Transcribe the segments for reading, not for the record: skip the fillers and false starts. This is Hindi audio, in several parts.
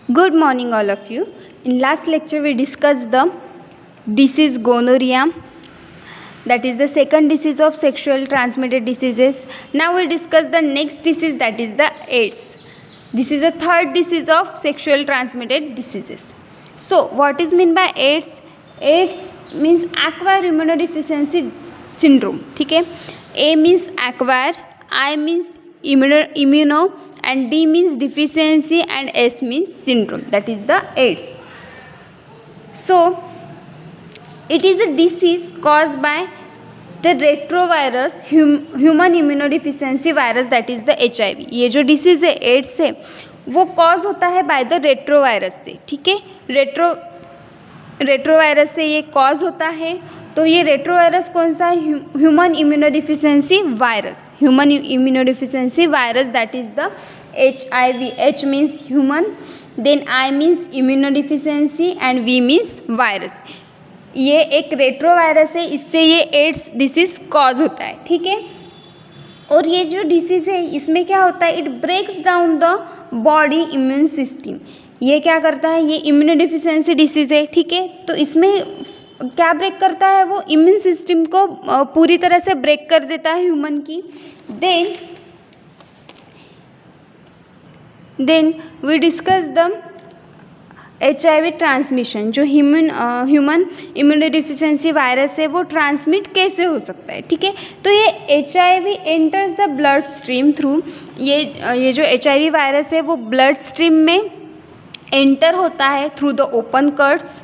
Good morning all of you. In last lecture we discussed the disease gonorrhea, that is the second disease of sexual transmitted diseases. Now we discuss the next disease, that is the AIDS. This is a third disease of sexual transmitted diseases. So what is meant by AIDS? AIDS means acquired immunodeficiency syndrome. ठीक है, A means acquire, I means immuno and D means deficiency and S means syndrome, that is the AIDS. So it is a disease caused by the retrovirus human immunodeficiency virus, that is the HIV. ये जो डिसीज़ है एड्स है वो कॉज होता है बाय द रेट्रोवायरस से. ठीक है, रेट्रोवायरस से ये कॉज होता है. तो ये रेट्रोवायरस कौन सा है? Human immunodeficiency virus. Human immunodeficiency virus, that is the HIV. H means human, then I means immunodeficiency and V means virus. ये एक रेट्रोवायरस है, इससे ये एड्स डिसीज़ कॉज होता है. ठीक है, और ये जो डिसीज़ है इसमें क्या होता है? It breaks down the body immune system. ये क्या करता है? ये इम्यूनोडिफिशियंसी डिसीज़ है. ठीक है, तो इसमें क्या ब्रेक करता है? वो इम्यून सिस्टम को पूरी तरह से ब्रेक कर देता है ह्यूमन की. Then we discuss the HIV transmission. जो ह्यूमन इम्यूनोडिफिशियंसी वायरस है वो ट्रांसमिट कैसे हो सकता है? ठीक है, तो ये HIV enters the blood stream through, ये जो HIV वायरस है वो ब्लड स्ट्रीम में एंटर होता है through the open cuts,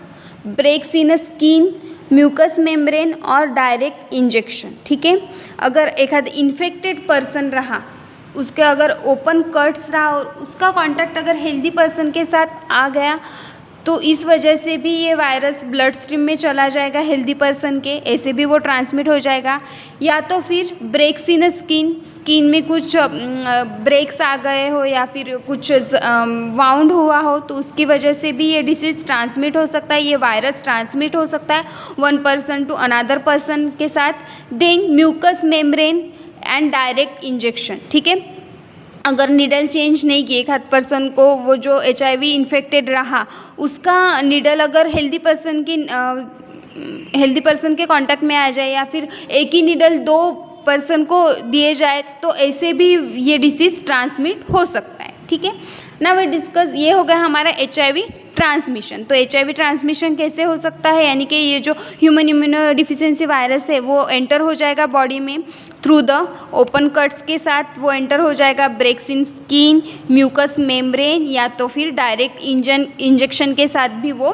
breaks in skin, mucous membrane और डायरेक्ट इंजेक्शन. ठीक है, अगर एक आध इन्फेक्टेड पर्सन रहा, उसके अगर ओपन कट्स रहा और उसका कांटेक्ट अगर हेल्दी पर्सन के साथ आ गया तो इस वजह से भी ये वायरस ब्लड स्ट्रीम में चला जाएगा हेल्दी पर्सन के, ऐसे भी वो ट्रांसमिट हो जाएगा. या तो फिर ब्रेक्स इन स्किन में कुछ ब्रेक्स आ गए हो या फिर कुछ वाउंड हुआ हो तो उसकी वजह से भी ये डिसीज़ ट्रांसमिट हो सकता है, ये वायरस ट्रांसमिट हो सकता है one person to another person के साथ. Then mucous membrane and direct injection. ठीक है, अगर नीडल चेंज नहीं किए, एक हाथ पर्सन को वो जो HIV इन्फेक्टेड रहा उसका नीडल अगर हेल्दी पर्सन के कांटेक्ट में आ जाए या फिर एक ही नीडल दो पर्सन को दिए जाए तो ऐसे भी ये डिसीज़ ट्रांसमिट हो सकता है. ठीक है, नाउ वी डिस्कस, ये हो गया हमारा HIV ट्रांसमिशन. तो HIV ट्रांसमिशन कैसे हो सकता है? यानी कि ये जो ह्यूमन इम्यूनोडिफिशियंसी वायरस है वो एंटर हो जाएगा बॉडी में थ्रू द ओपन कट्स के साथ, वो एंटर हो जाएगा breaks in skin, mucous membrane या तो फिर डायरेक्ट इंजेक्शन के साथ भी वो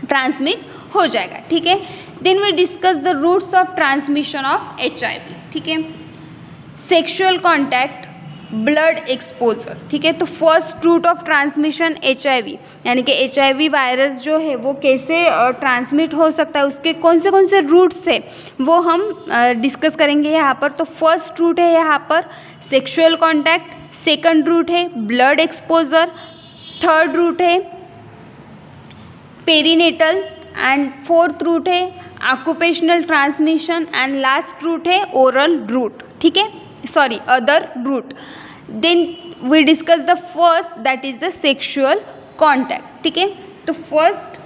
ट्रांसमिट हो जाएगा. ठीक है, then we discuss the routes of transmission of HIV. ठीक है, सेक्सुअल कॉन्टैक्ट, ब्लड एक्सपोजर. ठीक है, तो first route of transmission HIV, यानी कि HIV वायरस जो है वो कैसे ट्रांसमिट हो सकता है, उसके कौन से रूट्स है वो हम डिस्कस करेंगे यहाँ पर. तो फर्स्ट रूट है यहाँ पर सेक्सुअल कॉन्टैक्ट, सेकंड रूट है ब्लड एक्सपोजर, थर्ड रूट है पेरीनेटल एंड फोर्थ रूट है occupational transmission and last route है ओरल रूट. ठीक है, sorry other route. Then we discuss the first, that is the sexual contact. ठीक है, तो फर्स्ट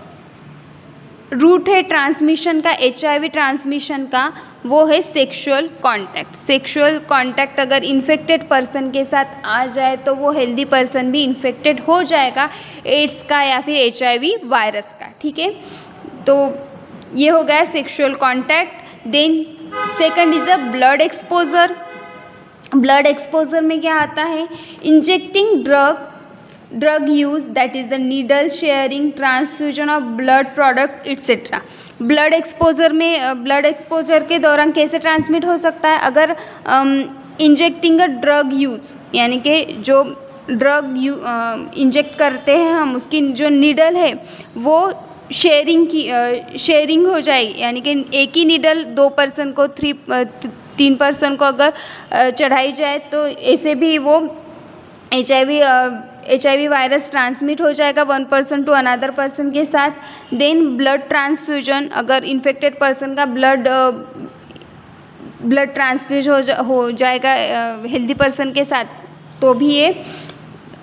रूट है ट्रांसमिशन का, HIV ट्रांसमिशन का, वो है सेक्सुअल कॉन्टैक्ट. सेक्सुअल कॉन्टैक्ट अगर इन्फेक्टेड पर्सन के साथ आ जाए तो वो हेल्दी पर्सन भी इन्फेक्टेड हो जाएगा एड्स का या फिर HIV वायरस का. ठीक है, तो ये हो गया sexual contact. Then second is a blood exposure. Blood exposure में क्या आता है? Injecting drug use, that is the needle sharing, transfusion of blood product etcetera. Blood exposure के दौरान कैसे ट्रांसमिट हो सकता है? अगर इंजेक्टिंग अ ड्रग यूज, यानी कि जो ड्रग इंजेक्ट करते हैं हम, उसकी जो नीडल है वो शेयरिंग हो जाएगी, यानी कि एक ही नीडल दो पर्सन को तीन पर्सन को अगर चढ़ाई जाए तो ऐसे भी वो HIV वायरस ट्रांसमिट हो जाएगा one person to another person के साथ. देन ब्लड ट्रांसफ्यूजन, अगर इन्फेक्टेड पर्सन का ब्लड ट्रांसफ्यूज हो जाएगा हेल्दी पर्सन के साथ तो भी ये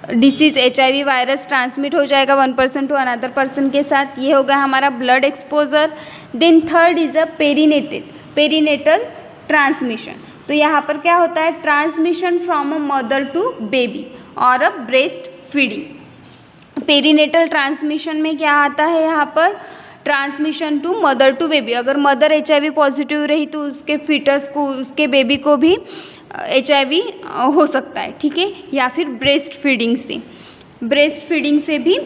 डिसीज़ HIV वायरस ट्रांसमिट हो जाएगा one person to another person के साथ। ये हो गया हमारा blood exposure. Then third is a perinatal transmission. तो यहाँ पर क्या होता है, transmission from a mother to baby और a breastfeeding. Perinatal transmission में क्या आता है, यहाँ पर transmission to mother to baby. अगर मदर HIV पॉजिटिव रही तो उसके फीटस को, उसके बेबी को भी HIV हो सकता है, ठीक है। या फिर ब्रेस्ट फीडिंग से भी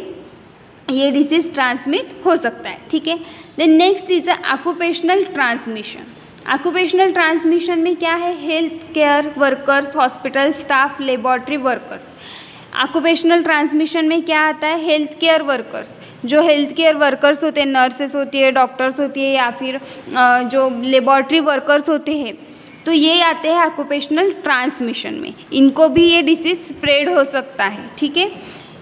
ये डिसीज़ ट्रांसमिट हो सकता है, ठीक है। Then next is occupational transmission. Occupational transmission में क्या है, health care workers, hospital staff, laboratory workers. Occupational transmission में क्या आता है, हेल्थ केयर वर्कर्स। जो हेल्थ केयर वर्कर्स होते हैं, नर्सेस होती है, डॉक्टर्स होती है, या फिर जो लेबोरेटरी वर्कर्स होते हैं, तो ये आते हैं ऑक्यूपेशनल ट्रांसमिशन में। इनको भी ये डिसीज़ स्प्रेड हो सकता है, ठीक है,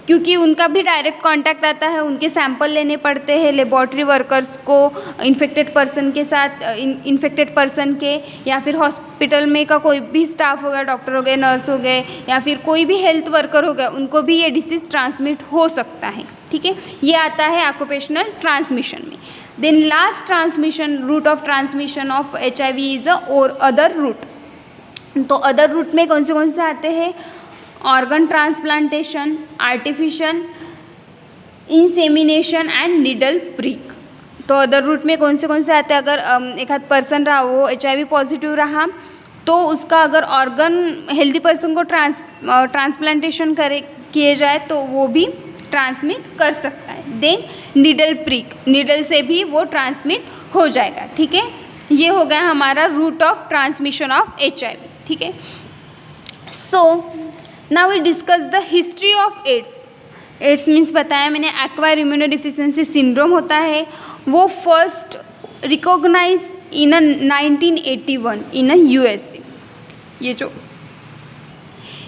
क्योंकि उनका भी डायरेक्ट कांटेक्ट आता है, उनके सैंपल लेने पड़ते हैं लेबोरेटरी वर्कर्स को इन्फेक्टेड पर्सन के साथ, इन्फेक्टेड पर्सन के, या फिर हॉस्पिटल में का कोई भी स्टाफ हो गया, डॉक्टर हो गए, नर्स हो गए, या फिर कोई भी हेल्थ वर्कर हो गया, उनको भी ये डिसीज़ ट्रांसमिट हो सकता है, ठीक है। ये आता है ऑक्यूपेशनल ट्रांसमिशन में। Then last transmission route of transmission of HIV is और अदर रूट। तो अदर रूट में कौन से आते हैं, organ transplantation, artificial insemination and needle prick. तो अदर रूट में कौन से आते हैं, अगर एक आध पर्सन रहा, वो HIV पॉजिटिव रहा, तो उसका अगर ऑर्गन हेल्दी पर्सन को ट्रांसप्लांटेशन किए जाए तो वो भी ट्रांसमिट कर सकता है। देन नीडल प्रिक, नीडल से भी वो ट्रांसमिट हो जाएगा, ठीक है। ये हो गया हमारा route of transmission of HIV, ठीक है। So now we discuss the history of AIDS means बताया मैंने, एक्वायर इम्यूनोडिफिशियंसी सिंड्रोम होता है, वो first recognise in 1981 in USA।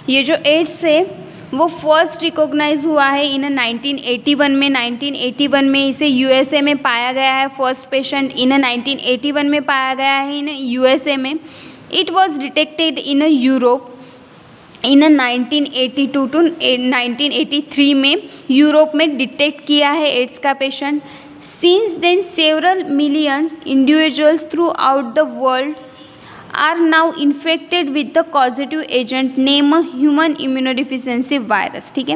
ये जो एड्स है वो फर्स्ट रिकॉग्नाइज हुआ है इन 1981 में। 1981 में इसे USA में पाया गया है, फर्स्ट पेशेंट इन 1981 में पाया गया है इन USA में। It was detected in Europe in 1982 to 1983 में यूरोप में डिटेक्ट किया है एड्स का patient. Since then several millions individuals throughout the world are now infected with the causative agent name a human immunodeficiency virus, ठीक है।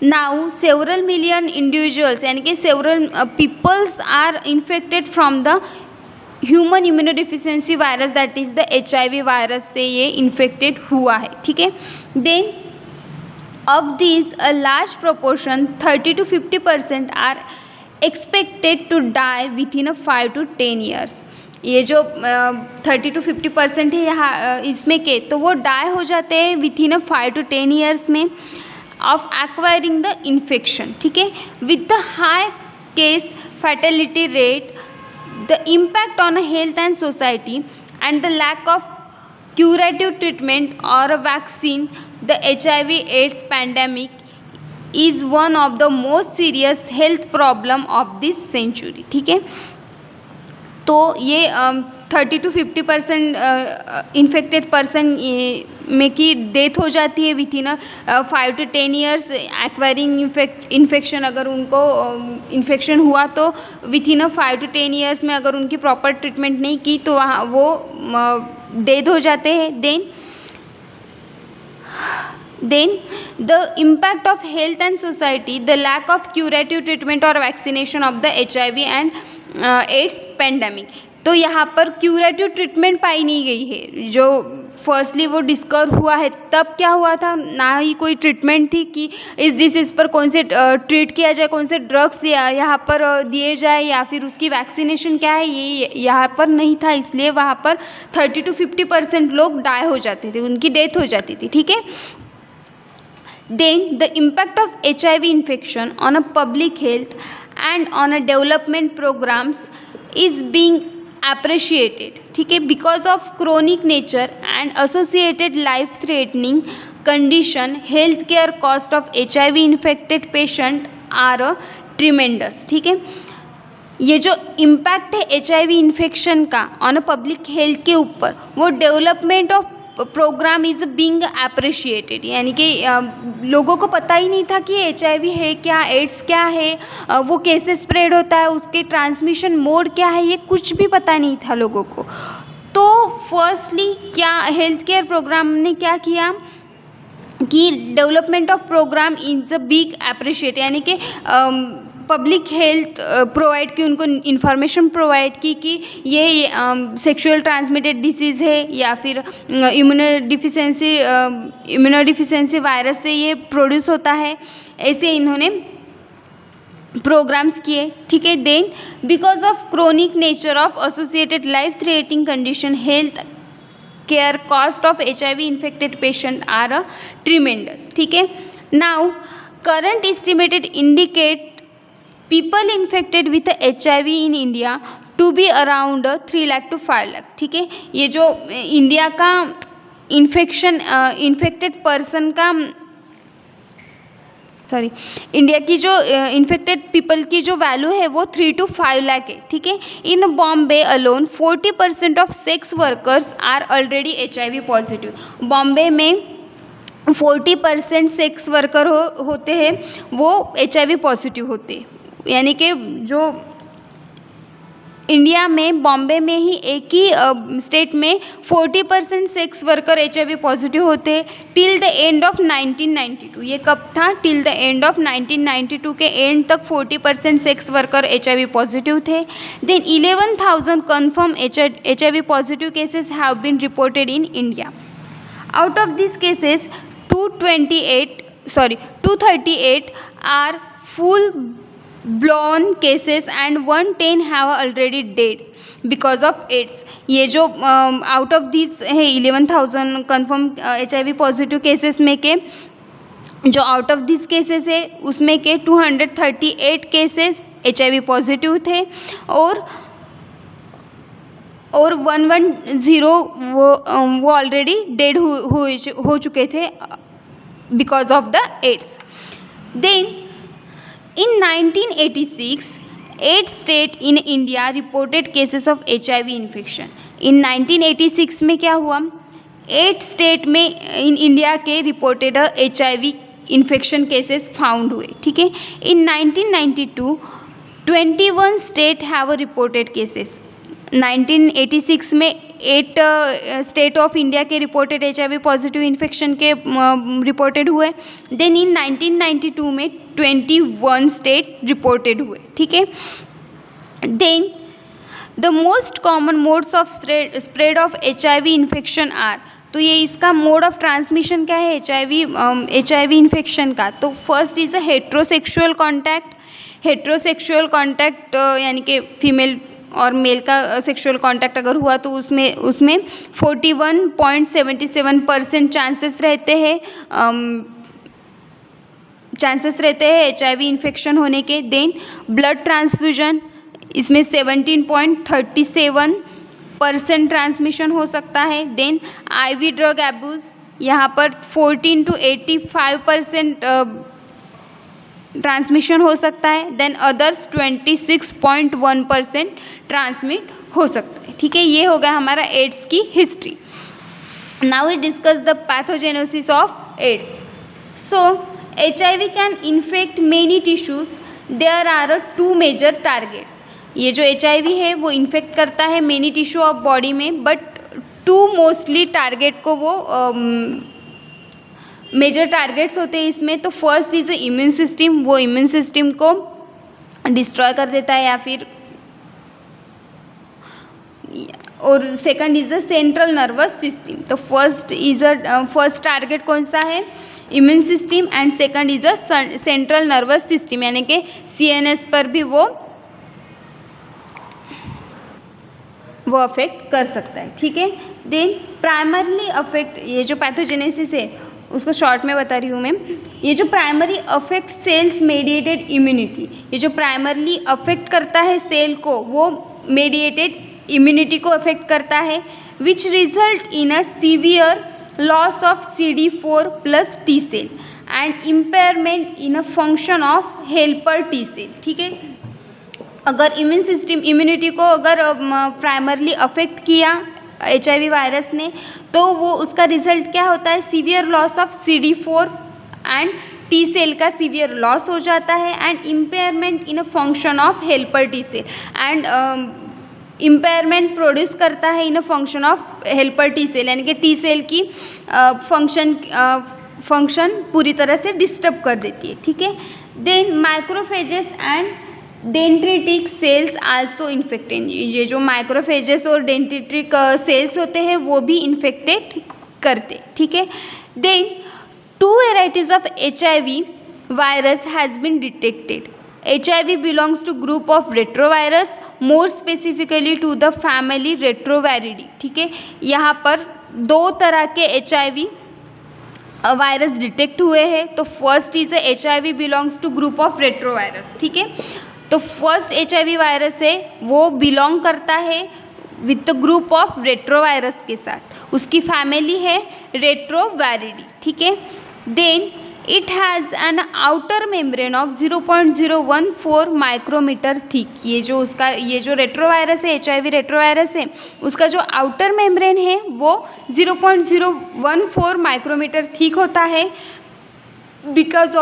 now several million individuals यानी कि several peoples are infected from the human immunodeficiency virus, that is the HIV virus से ये infected हुआ है, ठीक है। then of these a large proportion 30 to 50% are expected to die within a 5 to 10 years। ये जो 30 to 50% है यहाँ इसमें के, तो वो डाई हो जाते हैं विथ इन 5 to 10 ईयर्स में ऑफ एक्वायरिंग द इन्फेक्शन, ठीक है। With the high case fatality rate, the impact on health and society and the lack of curative treatment और vaccine, the HIV AIDS pandemic is one of the most serious health problem of this century, ठीक है। तो ये 30 to 50% इन्फेक्टेड पर्सन में की डेथ हो जाती है with in 5 to 10 years. Acquiring infection अगर उनको इन्फेक्शन हुआ तो विथ इन 5 to 10 ईयर्स में अगर उनकी प्रॉपर ट्रीटमेंट नहीं की तो वहाँ वो डेथ हो जाते हैं। then the impact of health and society, the lack of curative treatment or vaccination of the HIV and AIDS pandemic। तो यहाँ पर क्यूरेटिव ट्रीटमेंट पाई नहीं गई है। जो फर्स्टली वो डिस्कवर हुआ है तब क्या हुआ था, ना ही कोई ट्रीटमेंट थी कि इस डिसीज़ पर कौन से ट्रीट किया जाए, कौन से ड्रग्स यहाँ पर दिए जाए, या फिर उसकी वैक्सीनेशन क्या है, ये यहाँ पर नहीं था। इसलिए वहाँ पर 30 to 50% लोग डाई हो जाते थे, उनकी डेथ हो जाती थी, ठीक है। Then the impact of HIV infection on a public health and on a development programs is being appreciated, ठीक है, because of chronic nature and associated life threatening condition, healthcare cost of HIV infected patient are tremendous, ठीक है। ये जो इम्पैक्ट है HIV इन्फेक्शन का ऑन अ पब्लिक हेल्थ के ऊपर, वो development of programme is being appreciated, यानी कि लोगों को पता ही नहीं था कि HIV है क्या, एड्स क्या है, वो कैसे स्प्रेड होता है, उसके ट्रांसमिशन मोड क्या है, ये कुछ भी पता नहीं था लोगों को। तो फर्स्टली क्या हेल्थ केयर प्रोग्राम ने क्या किया कि development of programme is a big appreciate, यानी कि पब्लिक हेल्थ प्रोवाइड की, उनको इन्फॉर्मेशन प्रोवाइड की कि ये सेक्सुअल ट्रांसमिटेड डिसीज़ है या फिर इम्यूनोडिफिशेंसी वायरस से ये प्रोड्यूस होता है, ऐसे इन्होंने प्रोग्राम्स किए, ठीक है। Then because of chronic nature of associated life threatening condition, health care cost of HIV infected patient are tremendous, ठीक है। Now current estimated indicate people infected with HIV in India to be around 3 lakh to 5 lakh, ठीक है। ये जो इंडिया का इन्फेक्टेड पर्सन का इंडिया की जो इन्फेक्टेड पीपल की जो वैल्यू है वो 3 to 5 लाख है, ठीक है। In Bombay alone 40% of sex workers are already HIV positive. Bombay में 40% सेक्स वर्कर होते हैं वो HIV पॉजिटिव होते हैं, यानी कि जो इंडिया में बॉम्बे में ही एक ही स्टेट में 40% सेक्स वर्कर HIV पॉजिटिव होते हैं टिल द एंड ऑफ 1992। ये कब था? टिल द एंड ऑफ 1992 के एंड तक 40% सेक्स वर्कर HIV पॉजिटिव थे। Then 11,000 confirm HIV positive cases have been reported in India. Out of this cases 238 are full blown cases and 110 have already dead because of AIDS। ये जो आउट ऑफ दिस है 11,000 कन्फर्म HIV पॉजिटिव केसेस में के जो आउट ऑफ दिस केसेस है उसमें के 238 केसेस HIV पॉजिटिव थे और 110 वो ऑलरेडी डेड हो चुके थे because of the AIDS. Then in 1986, 8 states in India reported cases of HIV infection। in 1986 में क्या हुआ? 8 स्टेट में इन इंडिया के reported HIV infection cases found हुए, ठीक है। in 1992 21 state have reported cases. 1986 में 8 स्टेट ऑफ इंडिया के रिपोर्टेड HIV पॉजिटिव इन्फेक्शन के रिपोर्टेड हुए। देन इन 1992 में 21 स्टेट रिपोर्टेड हुए, ठीक है। Then the most common modes of spread of HIV infection are, तो ये इसका मोड ऑफ ट्रांसमिशन क्या है HIV इन्फेक्शन का? तो first is a heterosexual contact. Heterosexual contact यानी कि फीमेल और मेल का सेक्सुअल कांटेक्ट अगर हुआ तो उसमें 41.77% चांसेस रहते हैं HIV इन्फेक्शन होने के। देन ब्लड ट्रांसफ्यूजन, इसमें 17.37% ट्रांसमिशन हो सकता है। देन IV ड्रग एब्यूज़, यहाँ पर 14 to 85% ट्रांसमिशन हो सकता है। देन अदर्स 26.1% ट्रांसमिट हो सकता है, ठीक है। ये हो गया हमारा एड्स की history. Now we discuss the pathogenesis of AIDS. So HIV can infect many tissues, there are 2 major targets. ये जो HIV है वो इन्फेक्ट करता है मेनी टिश्यू ऑफ बॉडी में, बट 2 मोस्टली टारगेट को वो मेजर टारगेट्स होते हैं इसमें। तो फर्स्ट इज़ इम्यून सिस्टम, वो इम्यून सिस्टम को डिस्ट्रॉय कर देता है या फिर, और second is a central nervous system. तो फर्स्ट टारगेट कौन सा है? Immune system, and second is a central nervous system, यानी कि CNS पर भी वो अफेक्ट कर सकता है, ठीक है। देन प्राइमरली अफेक्ट, ये जो पैथोजेनेसिस है उसको शॉर्ट में बता रही हूँ मैं। ये जो primary affect cells mediated immunity, ये जो प्राइमरली अफेक्ट करता है सेल को वो मेडिएटेड इम्यूनिटी को अफेक्ट करता है, which result in a severe loss of CD4 plus T cell and impairment in a function of helper T cell, ठीक है। अगर इम्यून सिस्टम इम्यूनिटी को अगर प्राइमरली अफेक्ट किया HIV वायरस ने, तो वो उसका रिजल्ट क्या होता है, severe loss of CD4 and T cell का सीवियर लॉस हो जाता है and impairment in a function of helper T cell and impairment produce करता है in a function of helper T cell, यानी कि टी सेल की फंक्शन पूरी तरह से डिस्टर्ब कर देती है, ठीक है। Then macrophages and dendritic cells also infected, ये जो माइक्रोफेजेस और डेंड्रिटिक सेल्स होते हैं वो भी इन्फेक्टेड करते, ठीक है। Then 2 varieties of HIV virus has been detected. HIV belongs to group of retrovirus, more specifically to the family Retroviridae, ठीक है। यहाँ पर 2 तरह के HIV वायरस डिटेक्ट हुए हैं। तो first is HIV belongs to group of retrovirus, ठीक है। तो फर्स्ट HIV वायरस है वो बिलोंग करता है with the group of retrovirus के साथ, उसकी फैमिली है रेट्रोवायरिडी, ठीक है। Then it has an outer membrane of 0.014 micrometre thick, ये जो रेट्रोवायरस है, HIV रेट्रोवायरस है, उसका जो आउटर मेम्ब्रेन है वो 0.014 माइक्रोमीटर थिक होता है because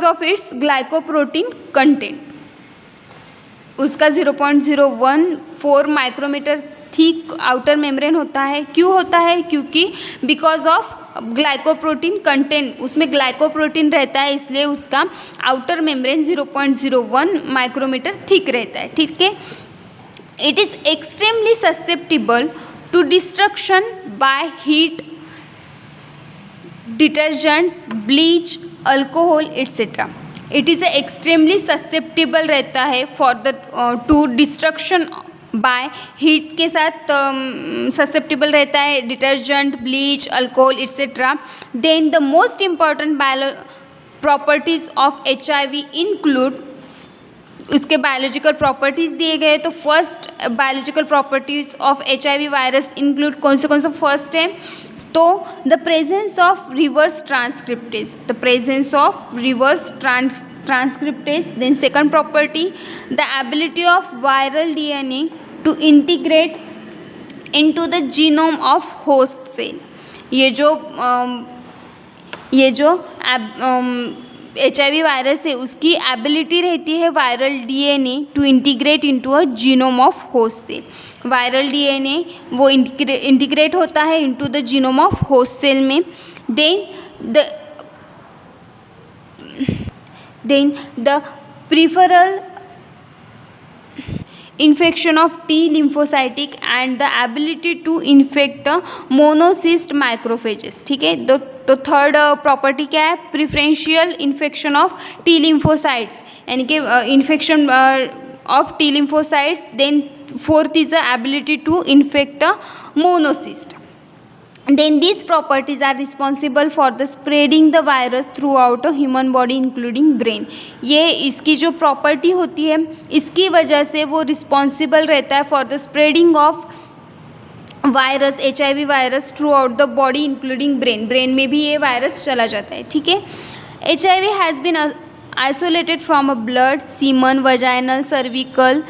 of its glycoprotein content. उसका 0.014 माइक्रोमीटर थिक आउटर मेम्ब्रेन होता है। क्यों होता है? क्योंकि बिकॉज ऑफ ग्लाइकोप्रोटीन कंटेंट, उसमें ग्लाइकोप्रोटीन रहता है, इसलिए उसका आउटर मेम्ब्रेन 0.01 माइक्रोमीटर थिक रहता है, ठीक है। It is extremely susceptible to destruction by heat, detergents, bleach, alcohol etcetera. It is extremely susceptible रहता है for the to destruction by heat के साथ ससेप्टिबल रहता है, detergent, bleach, alcohol etcetera. Then the most important properties of HIV include, उसके बायोलॉजिकल प्रॉपर्टीज़ दिए गए। तो first biological properties of HIV virus include कौन से फर्स्ट है तो the presence of reverse transcriptase, the presence of reverse transcriptase. Then second property, the ability of viral DNA to integrate into the genome of host cell. ये जो HIV वायरस है उसकी एबिलिटी रहती है viral DNA to integrate into a genome of host cell. Viral DNA वो इंटीग्रेट होता है into the genome of host cell में। Then the peripheral infection of T lymphocytic and the ability to infect monocyst macrophages, ठीक है। तो थर्ड प्रॉपर्टी क्या है? Preferential infection of T lymphocytes, यानी कि infection of T lymphocytes। Then fourth is the ability to infect monocytes. Then these properties are responsible for the spreading the virus throughout a human body including brain. ये इसकी जो प्रॉपर्टी होती है इसकी वजह से वो रिस्पॉन्सिबल रहता है for the spreading of virus, HIV virus through out the body including brain. Brain में भी ये वायरस चला जाता है, ठीक है। HIV has been isolated from a blood, semen, vaginal, cervical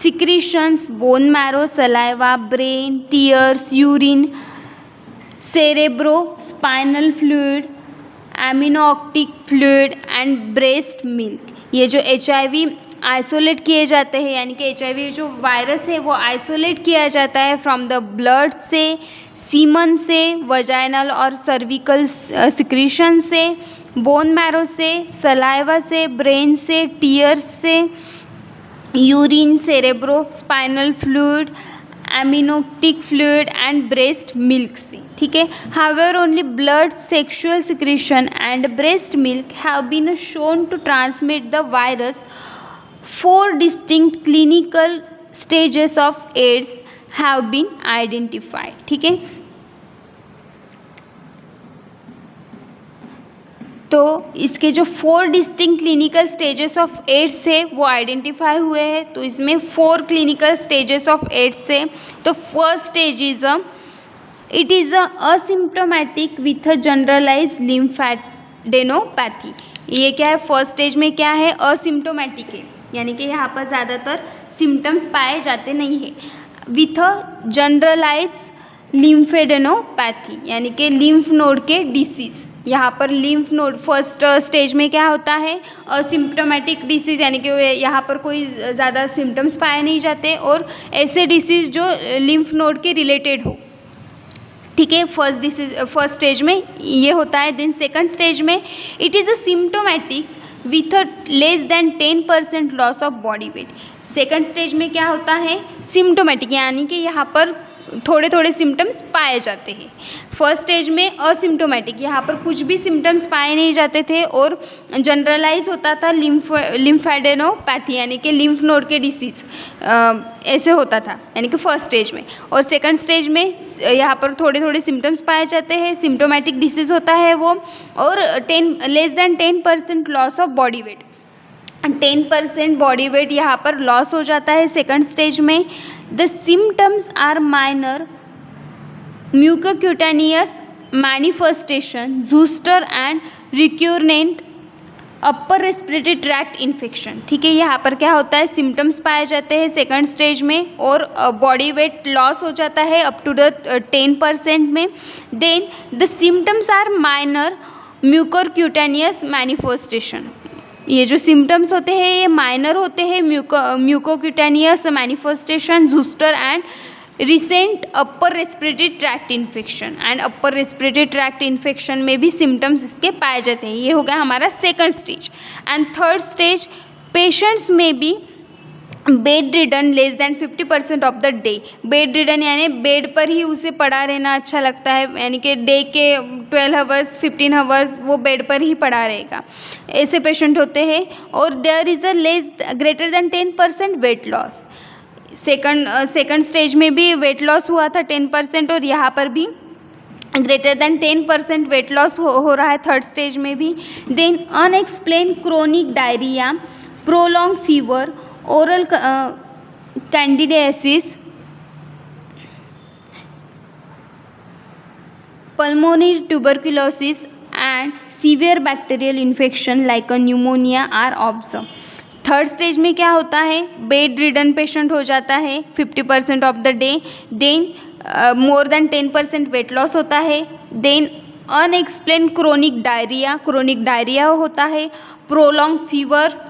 secretions, bone marrow, saliva, brain, tears, urine, cerebrospinal fluid, amniotic fluid and breast milk। ये जो HIV आइसोलेट किए जाते हैं, यानी कि HIV जो वायरस है वो आइसोलेट किया जाता है फ्रॉम द ब्लड से, सीमन से, वजाइनल और सर्विकल सिक्रीशन से, बोन मैरो से, सलाइवा से, ब्रेन से, टीयर्स से, urine, cerebrospinal fluid, amniotic fluid and breast milk से, ठीक है। However, only blood, sexual secretion and breast milk have been shown to transmit the virus. 4 distinct clinical stages of AIDS have been identified, ठीक है। तो इसके जो 4 distinct clinical stages of AIDS है वो आइडेंटिफाई हुए हैं। तो इसमें 4 क्लिनिकल स्टेजेस ऑफ एड्स है। तो first stage it is asymptomatic with a generalised lymphadenopathy. ये क्या है? फर्स्ट स्टेज में क्या है? असिम्प्टोमेटिक है, यानी कि यहाँ पर ज़्यादातर सिम्टम्स पाए जाते नहीं है। विथ अ जनरलाइज लिम्फेडेनोपैथी यानी कि लिम्फ नोड के डिसीज़। यहाँ पर लिम्फ नोड फर्स्ट स्टेज में क्या होता है, असिम्प्टोमेटिक डिसीज़ यानी कि यहाँ पर कोई ज़्यादा सिम्टम्स पाए नहीं जाते और ऐसे डिसीज़ जो लिम्फ नोड के रिलेटेड हो, ठीक है। फर्स्ट स्टेज में ये होता है। देन सेकंड स्टेज में it is a symptomatic with a less than 10% loss of body wait. Second stage में क्या होता है, सिम्टोमेटिक यानी कि यहाँ पर थोड़े थोड़े सिम्टम्स पाए जाते हैं। फर्स्ट स्टेज में असिम्टोमेटिक, यहाँ पर कुछ भी सिम्टम्स पाए नहीं जाते थे और जनरलाइज होता था लिम्फेडेनोपैथी यानी कि लिम्फ नोड के डिसीज़ ऐसे होता था यानी कि फर्स्ट स्टेज में। और सेकंड स्टेज में यहाँ पर थोड़े थोड़े सिम्टम्स पाए जाते हैं, सिम्टोमेटिक डिसीज़ होता है वो, और less than 10% loss of body weight. 10% body weight यहाँ पर लॉस हो जाता है सेकंड स्टेज में। The symptoms are minor mucocutaneous manifestation, zoster and recurrent upper respiratory tract infection, ठीक है। यहाँ पर क्या होता है, सिम्टम्स पाए जाते हैं सेकंड स्टेज में और बॉडी वेट लॉस हो जाता है अप टू द 10% में। Then the symptoms are minor mucocutaneous manifestation, ये जो सिम्टम्स होते हैं ये माइनर होते हैं, mucocutaneous manifestation, zoster and recent upper respiratory tract infection. And upper respiratory tract infection में भी सिम्टम्स इसके पाए जाते हैं। ये हो गया हमारा second stage. And third stage, patients में भी bed ridden less than 50% of the day. Bed ridden यानी बेड पर ही उसे पड़ा रहना अच्छा लगता है, यानी कि डे के 12 आवर्स 15 आवर्स वो बेड पर ही पड़ा रहेगा, ऐसे पेशेंट होते हैं। और there is a greater than 10% weight loss. Second stage में भी वेट लॉस हुआ था 10% और यहाँ पर भी ग्रेटर देन 10% वेट लॉस हो रहा है थर्ड स्टेज में भी। Then unexplain chronic diarrhoea, prolong fever, oral candidiasis, pulmonary tuberculosis and severe bacterial infection like a pneumonia are observed. Third stage में क्या होता है, बेड रिडन पेशेंट हो जाता है 50% of the day. Then more than 10% weight loss होता है। देन अनएक्सप्लेन क्रोनिक डायरिया होता है, prolong fever,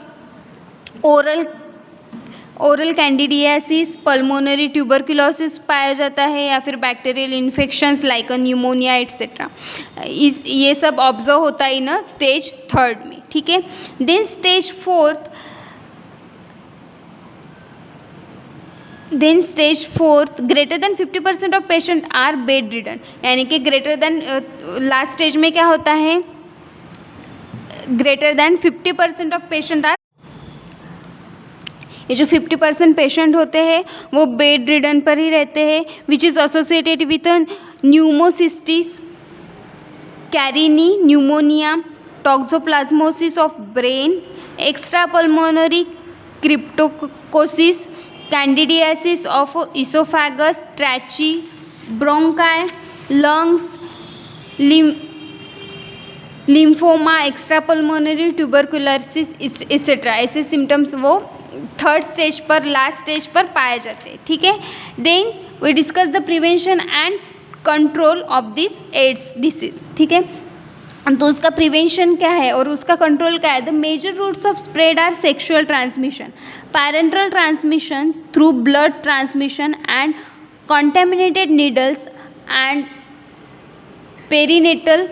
oral candidiasis, pulmonary tuberculosis पाया जाता है या फिर bacterial infections like a pneumonia etcetera. ये सब ऑब्जर्व होता है ना स्टेज थर्ड में, ठीक है। Then stage fourth greater than 50% of patient are bedridden, यानी कि ग्रेटर देन लास्ट स्टेज में क्या होता है, greater than 50% of patient are, ये जो 50% पेशेंट होते हैं वो बेड रिडन पर ही रहते हैं, which is associated with pneumocystis, carinii pneumonia, toxoplasmosis of brain, extra pulmonary cryptococcosis, candidiasis of oesophagus, trachea, bronchi, lungs, lymphoma, extra pulmonary tuberculosis etcetera. ऐसे सिम्टम्स वो थर्ड स्टेज पर, लास्ट स्टेज पर पाए जाते हैं, ठीक है। Then we discuss the prevention and control of this AIDS disease, ठीक है। तो उसका प्रिवेंशन क्या है और उसका कंट्रोल क्या है। The major routes of spread are sexual transmission, parenteral transmission through blood transmission and contaminated needles, and perinatal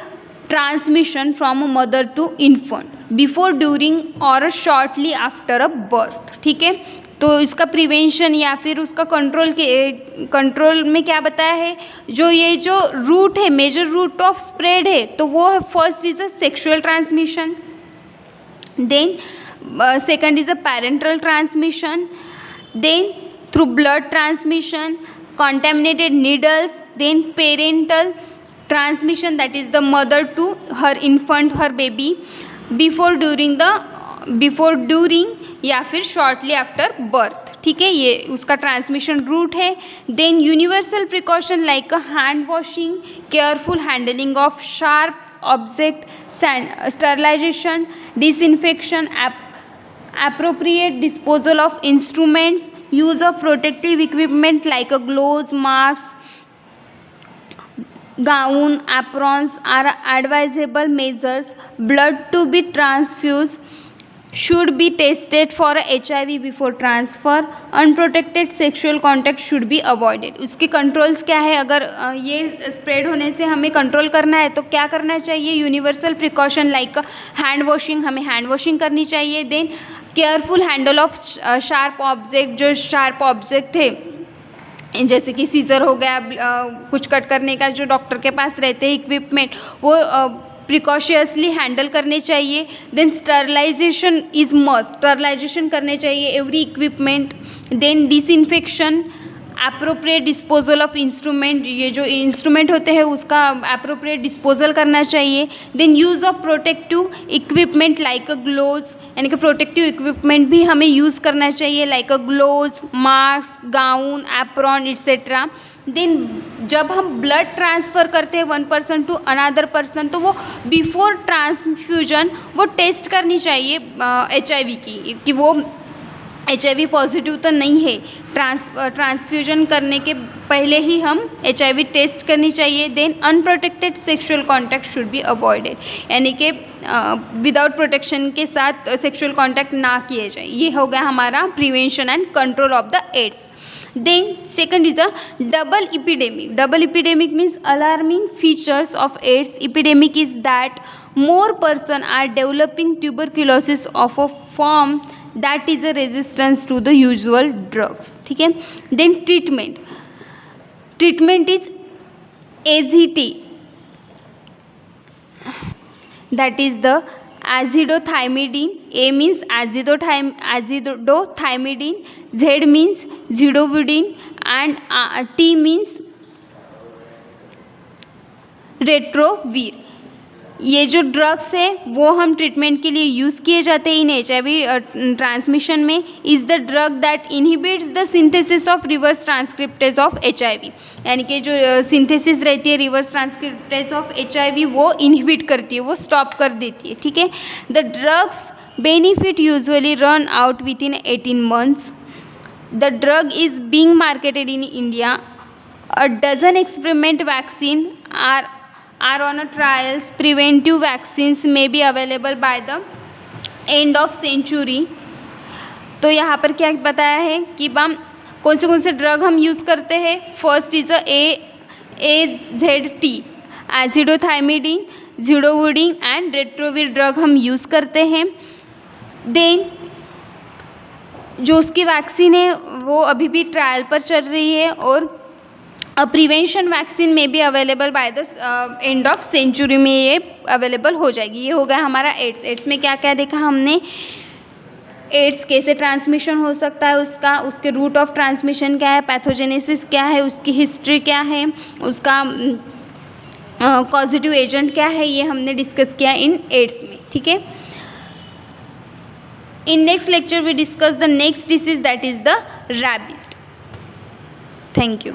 transmission from a mother to infant before, during or shortly after a birth, ठीक है। तो इसका प्रिवेंशन या फिर उसका कंट्रोल में क्या बताया है, जो ये जो रूट है, मेजर रूट ऑफ स्प्रेड है, तो वो है first is a sexual transmission, then second is a parenteral transmission, then through blood transmission, contaminated needles, then parental transmission, that is the mother to her infant, her baby, before, during या फिर shortly after birth, ठीक है। ये उसका ट्रांसमिशन रूट है। Then universal precaution like hand washing, careful handling of sharp object, sterilisation, disinfection, appropriate disposal of instruments, use of protective equipment like gloves, masks, gown, aprons are advisable measures. Blood to be transfused should be tested for HIV before transfer. Unprotected sexual contact should be avoided. उसके कंट्रोल्स क्या है? अगर ये स्प्रेड होने से हमें कंट्रोल करना है तो क्या करना चाहिए? Universal precaution like hand washing, हमें हैंड वॉशिंग करनी चाहिए. Then careful handle of sharp object, जो शार्प ऑब्जेक्ट है जैसे कि सीजर हो गया, कुछ कट करने का जो डॉक्टर के पास रहते हैं इक्विपमेंट, वो प्रिकॉशियसली हैंडल करने चाहिए. Then sterilisation is must, sterilisation करने चाहिए every equipment. Then disinfection, appropriate disposal of instrument, ये जो इंस्ट्रूमेंट होते हैं उसका अप्रोप्रिएट डिस्पोजल करना चाहिए. Then use of protective equipment like a gloves, यानी कि प्रोटेक्टिव इक्विपमेंट भी हमें यूज़ करना चाहिए like a gloves, mask, gown, apron etcetera. Then जब हम ब्लड ट्रांसफ़र करते हैं one person to another person, तो वो बिफोर ट्रांसफ्यूजन वो टेस्ट करनी चाहिए HIV की, कि वो HIV पॉजिटिव तो नहीं है. ट्रांसफ्यूजन करने के पहले ही हम HIV टेस्ट करनी चाहिए. Then unprotected sexual contact should be avoided, यानी कि विदाउट प्रोटेक्शन के साथ सेक्सुअल कॉन्टैक्ट ना किए जाए. ये हो गया हमारा prevention and control of the AIDS. Then second is a double epidemic. Double epidemic means alarming features of AIDS epidemic is that more person are developing tuberculosis of a form that is a resistance to the usual drugs. ठीक है. Then treatment is AZT, that is the azithromycin. A means azithromycin, Z means zidovudine, and T means रेट्रोवीर. ये जो ड्रग्स है वो हम ट्रीटमेंट के लिए यूज़ किए जाते हैं इन HIV ट्रांसमिशन में. Is the drug that inhibits the synthesis of reverse transcriptase of HIV, यानी कि जो सिंथेसिस रहती है रिवर्स ट्रांसक्रिप्टेज ऑफ HIV वो इनहिबिट करती है, वो स्टॉप कर देती है. ठीक है. The drugs benefit usually run out with in 18 months. The drug is being marketed in India. A dozen experiment vaccine are on a trials. Preventive vaccines may be available by the end of century. तो यहाँ पर क्या बताया है कि हम कौन से ड्रग हम यूज़ करते हैं. First is AZT, azidothymidine, zidovudine and retrovir drug हम यूज़ करते हैं. देन जो उसकी वैक्सीन है वो अभी भी ट्रायल पर चल रही है, और प्रिवेंशन वैक्सीन में भी available by the end of century में ये अवेलेबल हो जाएगी. ये हो गया हमारा एड्स में क्या क्या देखा हमने. एड्स कैसे ट्रांसमिशन हो सकता है, उसके रूट ऑफ ट्रांसमिशन क्या है, पैथोजेनेसिस क्या है, उसकी हिस्ट्री क्या है, उसका कॉजेटिव एजेंट क्या है, ये हमने डिस्कस किया इन एड्स में. ठीक है. In next lecture we discuss the next disease that is the rabbit. Thank you.